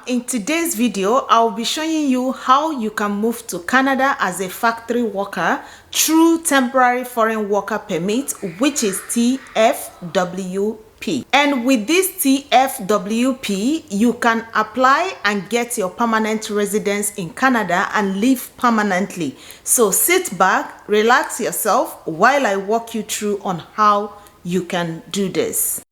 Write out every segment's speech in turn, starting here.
in today's video, I'll be showing you how you can move to Canada as a factory worker through temporary foreign worker permit, which is TFWP. And with this TFWP, you can apply and get your permanent residence in Canada and live permanently. So sit back, relax yourself while I walk you through on how you can do this.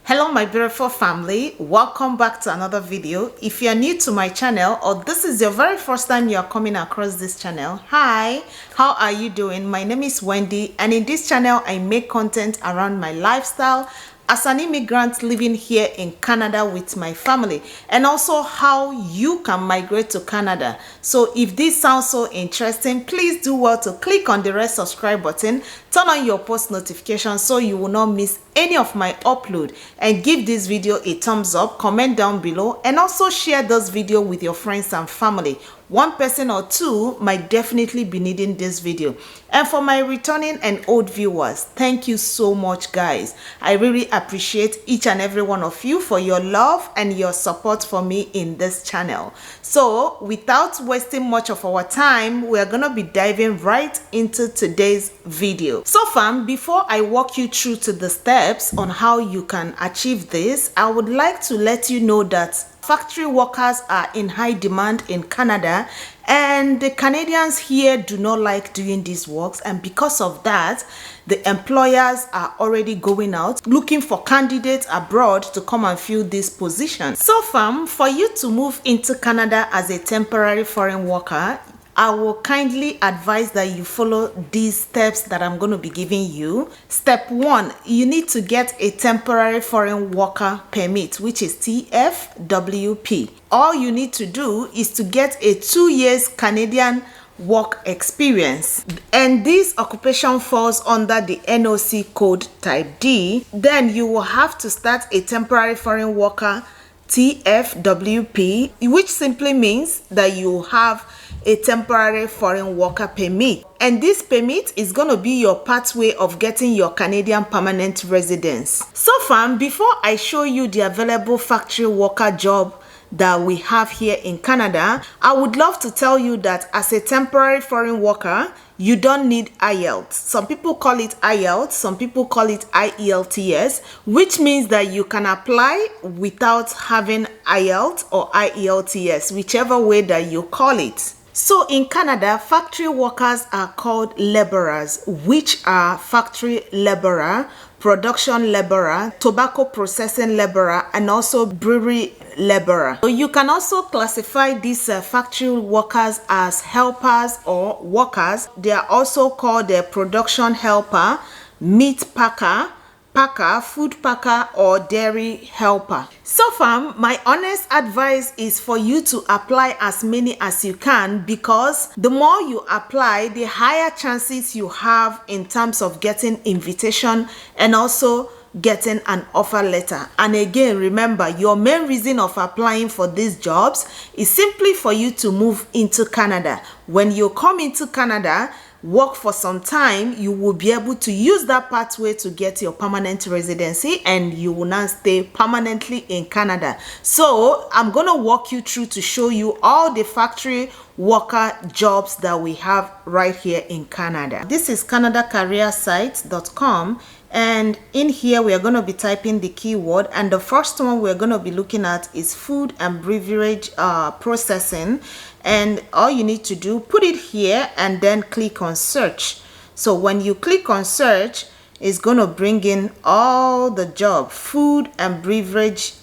Hello my beautiful family, welcome back to another video. If you're new to my channel or this is your very first time you are coming across this channel, hi, how are you doing? My name is Wendy, and in this channel I make content around my lifestyle as an immigrant living here in Canada with my family, and also how you can migrate to Canada. So if this sounds so interesting, please do well to click on the red subscribe button, turn on your post notifications so you will not miss any of my upload, and give this video a thumbs up, comment down below, and also share this video with your friends and family. One person or two might definitely be needing this video. And for my returning and old viewers, thank you so much guys. I really appreciate each and every one of you for your love and your support for me in this channel. So without wasting much of our time, we are gonna be diving right into today's video. So fam, before I walk you through to the steps on how you can achieve this, I would like to let you know that factory workers are in high demand in Canada, and the Canadians here do not like doing these works, and because of that, the employers are already going out looking for candidates abroad to come and fill this position. So fam, for you to move into Canada as a temporary foreign worker, I will kindly advise that you follow these steps that I'm going to be giving you. Step 1, you need to get a temporary foreign worker permit, which is TFWP. All you need to do is to get a 2 years Canadian work experience, and this occupation falls under the NOC code type D. Then you will have to start a temporary foreign worker TFWP, which simply means that you have a temporary foreign worker permit, and this permit is going to be your pathway of getting your Canadian permanent residence. So fam, before I show you the available factory worker job that we have here in Canada, I would love to tell you that as a temporary foreign worker, you don't need IELTS. Some people call it IELTS, some people call it IELTS, which means that you can apply without having IELTS or IELTS, whichever way that you call it. So in Canada, factory workers are called laborers, which are factory laborer, production laborer, tobacco processing laborer, and also brewery laborer. So you can also classify these factory workers as helpers or workers. They are also called the production helper, meat packer, packer, food packer, or dairy helper. So fam, my honest advice is for you to apply as many as you can, because the more you apply, the higher chances you have in terms of getting invitation and also getting an offer letter. And again, remember, your main reason of applying for these jobs is simply for you to move into Canada. When you come into Canada, work for some time, you will be able to use that pathway to get your permanent residency, and you will now stay permanently in Canada. So I'm going to walk you through to show you all the factory worker jobs that we have right here in Canada. This is canadacareersite.com, and in here we are going to be typing the keyword, and the first one we're going to be looking at is food and beverage processing. And all you need to do, put it here and then click on search. So when you click on search, it's going to bring in all the job, food and beverage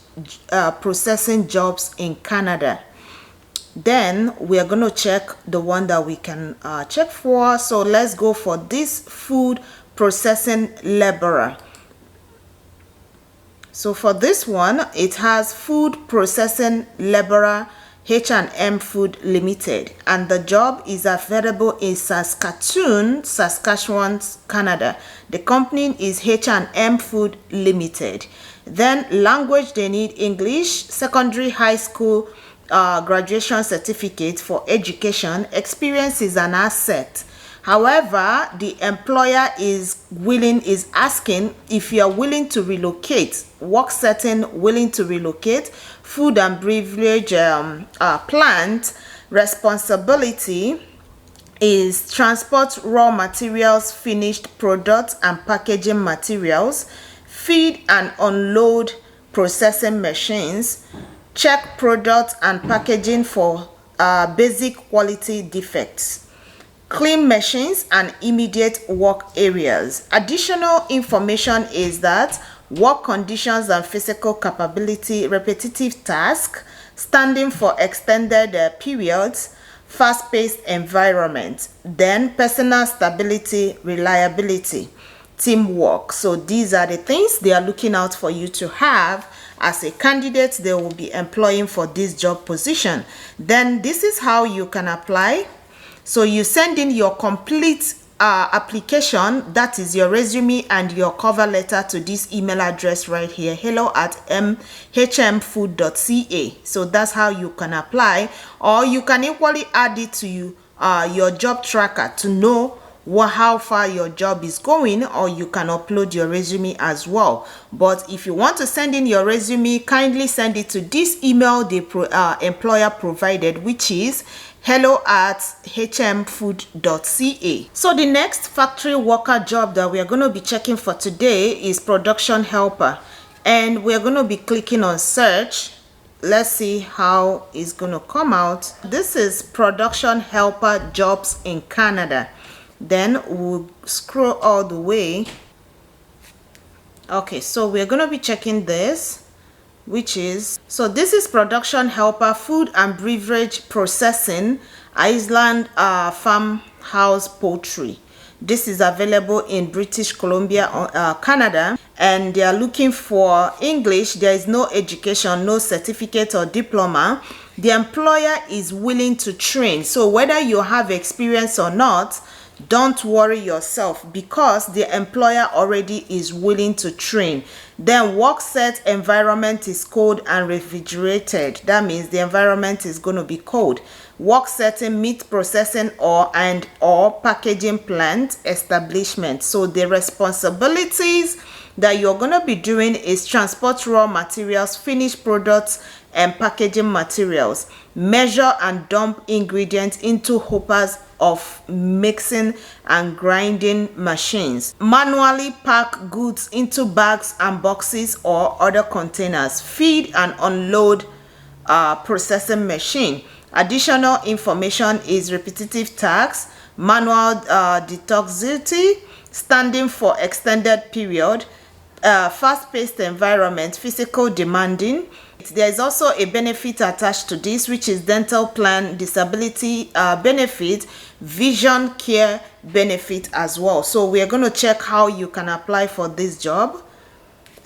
processing jobs in Canada. Then we are going to check the one that we can check for. So let's go for this food processing laborer. So for this one, it has food processing laborer, H&M Food Limited, and the job is available in Saskatoon, Saskatchewan, Canada. The company is H&M Food Limited. Then language, they need English, secondary, high school graduation certificate for education, experience is an asset. However, the employer is asking if you are willing to relocate, work setting, willing to relocate, food and beverage plant, responsibility is transport raw materials, finished products and packaging materials, feed and unload processing machines, check products and packaging for basic quality defects, clean machines and immediate work areas. Additional information is that work conditions and physical capability, repetitive task, standing for extended periods, fast-paced environment, then personal stability, reliability, teamwork. So these are the things they are looking out for you to have as a candidate they will be employing for this job position. Then this is how you can apply. So you send in your complete application, that is your resume and your cover letter, to this email address right here, hello@hmfood.ca. so that's how you can apply, or you can equally add it to your job tracker to know how far your job is going, or you can upload your resume as well. But if you want to send in your resume, kindly send it to this email the employer provided, which is hello@hmfood.ca. So the next factory worker job that we are going to be checking for today is production helper, and we're going to be clicking on search. Let's see how it's going to come out. This is production helper jobs in Canada. Then we'll scroll all the way. Okay, so we're going to be checking this, which is, so this is production helper, food and beverage processing, Island farmhouse poultry. This is available in British Columbia, Canada, and they are looking for English. There is no education, no certificate or diploma. The employer is willing to train. So whether you have experience or not, don't worry yourself, because the employer already is willing to train. Then work set environment is cold and refrigerated. That means the environment is going to be cold. Work setting, meat processing or packaging plant establishment. So the responsibilities that you're going to be doing is transport raw materials, finished products and packaging materials, measure and dump ingredients into hoppers of mixing and grinding machines, manually pack goods into bags and boxes or other containers, feed and unload processing machine. Additional information is repetitive tasks, manual detoxicity, standing for extended period, fast-paced environment, physical demanding. There is also a benefit attached to this, which is dental plan, disability benefit, vision care benefit as well. So we are going to check how you can apply for this job.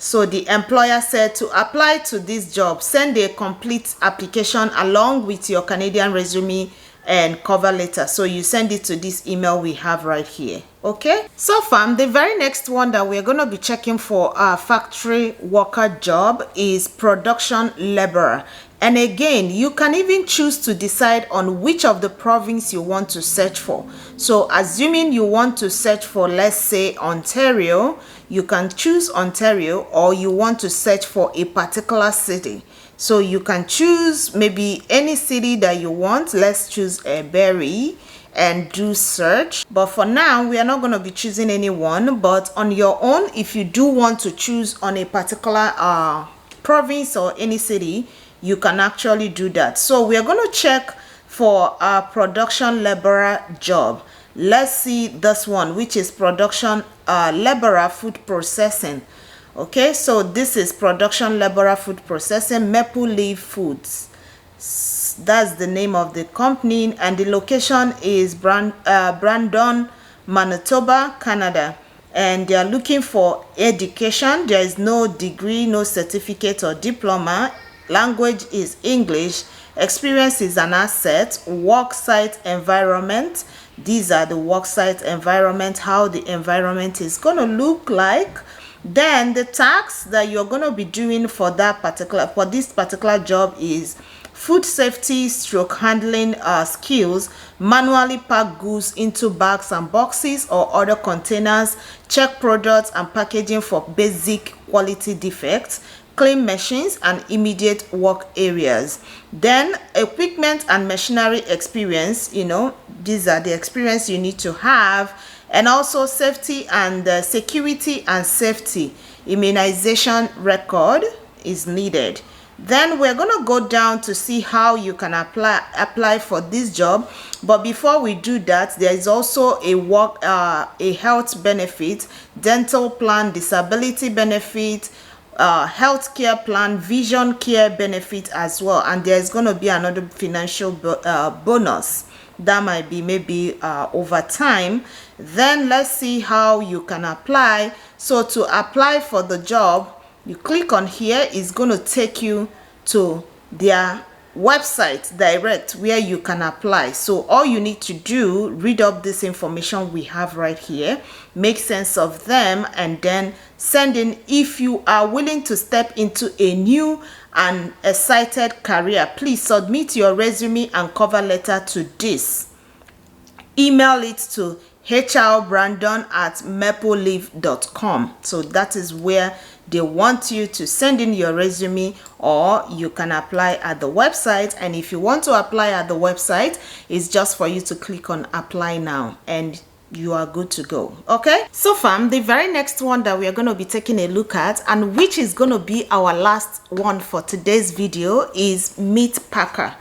So the employer said to apply to this job, send a complete application along with your Canadian resume and cover letter. So you send it to this email we have right here. Okay, so fam, the very next one that we're going to be checking for our factory worker job is production laborer. And again, you can even choose to decide on which of the province you want to search for. So assuming you want to search for, let's say, Ontario, you can choose Ontario, or you want to search for a particular city. So you can choose maybe any city that you want. Let's choose a Berry and do search. But for now, we are not going to be choosing anyone. But on your own, if you do want to choose on a particular province or any city, you can actually do that. So we are going to check for a production laborer job. Let's see this one, which is production laborer food processing. Okay, so this is production laborer food processing, Maple Leaf Foods. That's the name of the company, and the location is Brandon, Manitoba, Canada. And they are looking for education. There is no degree, no certificate or diploma. Language is English. Experience is an asset. Work site environment. These are the work site environment, how the environment is going to look like. Then the tasks that you're going to be doing for this particular job is food safety stroke handling skills, manually pack goods into bags and boxes or other containers, check products and packaging for basic quality defects, clean machines and immediate work areas. Then equipment and machinery experience, these are the experience you need to have. And also safety and security and safety immunization record is needed. Then we're going to go down to see how you can apply for this job. But before we do that, there is also a health benefit, dental plan, disability benefit, health care plan, vision care benefit as well. And there's going to be another financial bonus that might be maybe over time. Then let's see how you can apply. So to apply for the job, you click on here. It's going to take you to their website direct where you can apply. So all you need to do, read up this information we have right here, make sense of them, and then send in. If you are willing to step into a new and excited career, please submit your resume and cover letter to this. Email it to hrbrandon@mapleleaf.com. So that is where they want you to send in your resume, or you can apply at the website. And if you want to apply at the website, it's just for you to click on apply now and you are good to go. Okay, so fam, the very next one that we are going to be taking a look at, and which is going to be our last one for today's video, is Meatpacker.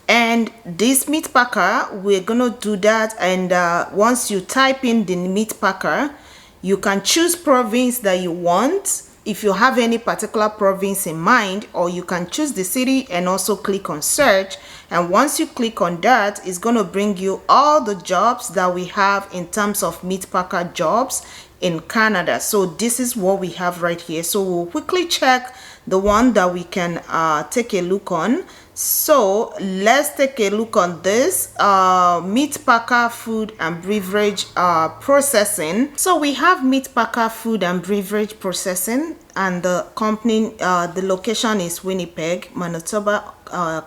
And this Meatpacker, we're gonna do that. And once you type in the Meatpacker, you can choose province that you want, if you have any particular province in mind, or you can choose the city and also click on search. And once you click on that, it's going to bring you all the jobs that we have in terms of Meatpacker jobs in Canada. So this is what we have right here. So we'll quickly check the one that we can take a look on. So let's take a look on this Meatpacker food and beverage processing. So we have Meatpacker food and beverage processing, and the company, the location is Winnipeg, Manitoba,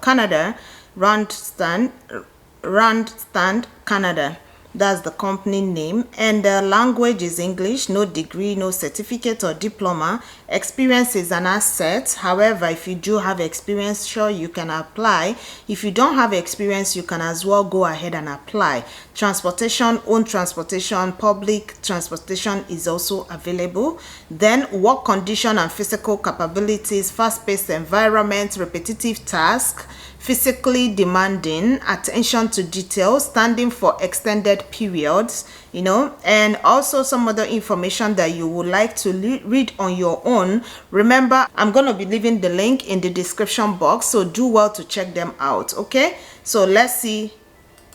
Canada. Randstand, Canada. That's the company name, and the language is English. No degree, no certificate or diploma. Experience is an asset. However, if you do have experience, sure, you can apply. If you don't have experience, you can as well go ahead and apply. Transportation, own transportation, public transportation is also available. Then work condition and physical capabilities, fast-paced environment, repetitive task, physically demanding, attention to detail, standing for extended periods, and also some other information that you would like to read on your own. Remember, I'm going to be leaving the link in the description box, so do well to check them out. Okay, so let's see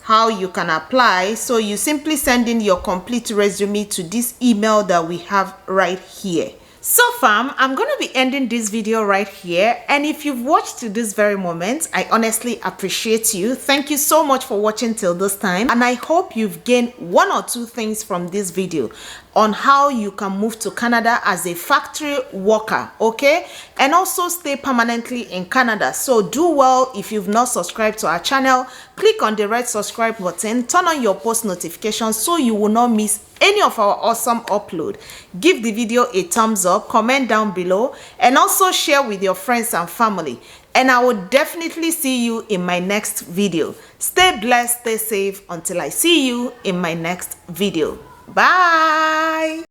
how you can apply. So you simply send in your complete resume to this email that we have right here. So fam, I'm going to be ending this video right here. And if you've watched to this very moment, I honestly appreciate you. Thank you so much for watching till this time. And I hope you've gained one or two things from this video on how you can move to Canada as a factory worker, okay? And also stay permanently in Canada. So do well. If you've not subscribed to our channel, click on the red subscribe button, turn on your post notifications so you will not miss any of our awesome upload. Give the video a thumbs up, comment down below, and also share with your friends and family. And I will definitely see you in my next video. Stay blessed, stay safe until I see you in my next video. Bye.